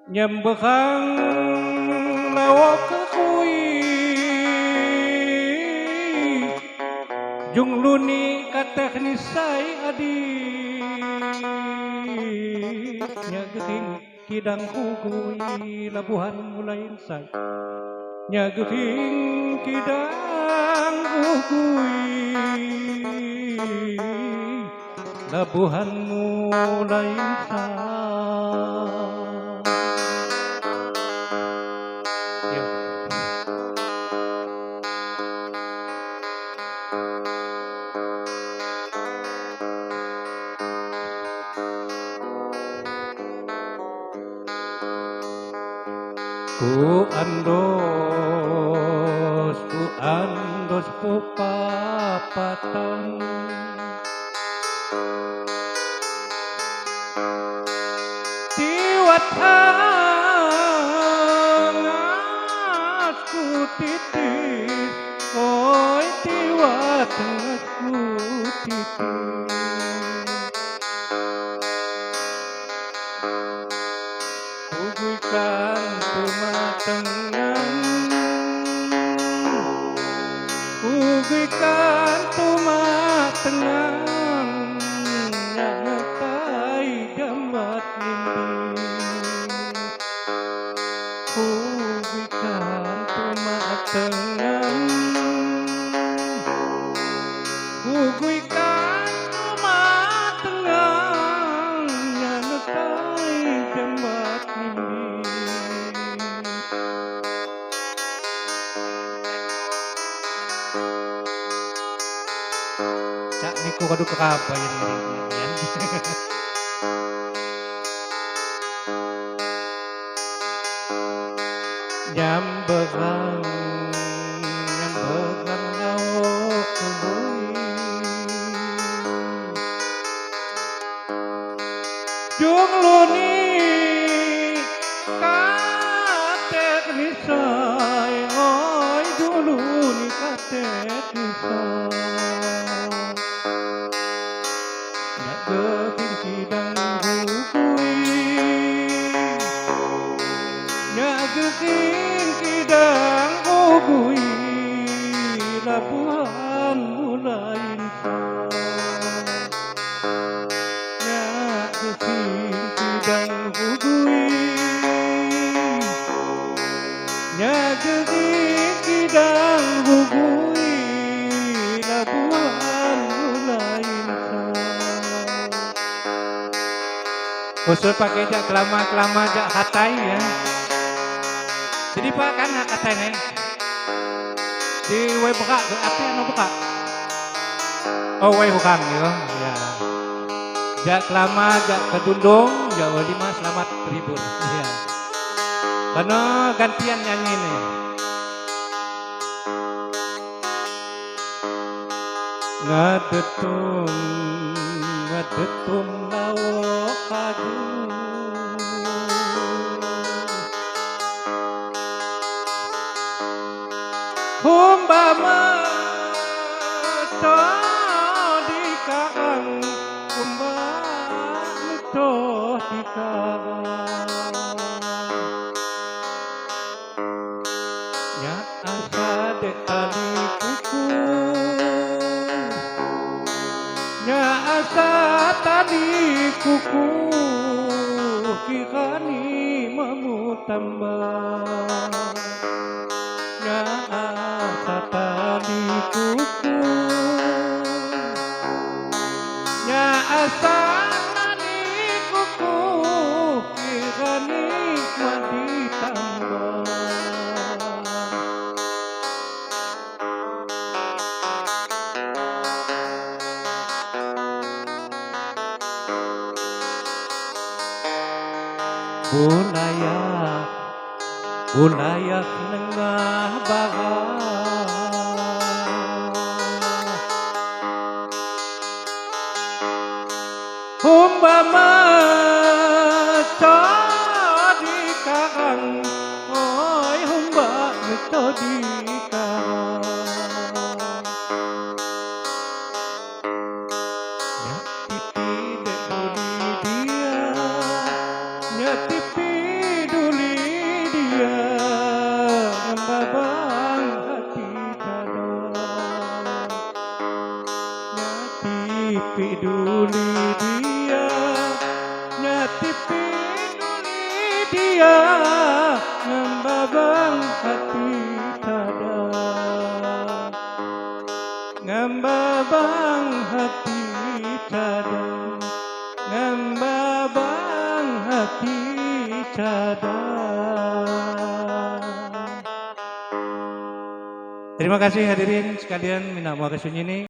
Nyembehang lawak ke kui Jung luni ka teknisai adi Nya geuting kidang kugui labuhan mulai insai Nya geuting kidang kugui labuhan mulai insai ku andos papatan tiwat hangat ku titis oi tiwat hangat ku titis Kuguikan tumatengan Kuguikan tumatengan Nyatai jambat nindi Kuguikan tumatengan Kuguikan tumatengan Nyatai jambat nindi Cak niku kadu kekapa yang yan. Nyambegang lawak keui Jung luni ka teknisai oi dulu ni ka teknisai Nya geuting kidang kugui Nya geuting kidang kugui labuhan mulai insai Nya geuting kidang kugui Nya geuting kidang kugui labuhan mulai insai Khusus pakai jak kelama jak hatai ya. Jadi pak kan hatai nih di way buka ke api anu buka. Oh way bukan ya. Ya. Jak kelama jak kedundung jak lima selamat berhibur. Ya. Karena gantian nyanyi nih. Ngadetum lawak kaju Umpama di kaang Umpama di kaang Nya asa dek tali kuku Nya asa tadi kuku Kikani mamutambah Nya asa tadi kuku Nya asa tadi kuku Kikani maditambah Bulayak nengah baga Umpama di kaang oi umpama di kaang Nya tipi dek dia Nya tipi peduli dia, nyati peduli dia, ngembabang hati tada, ngembabang hati tada, ngembabang hati tada. Terima kasih hadirin sekalian, mina mau ini.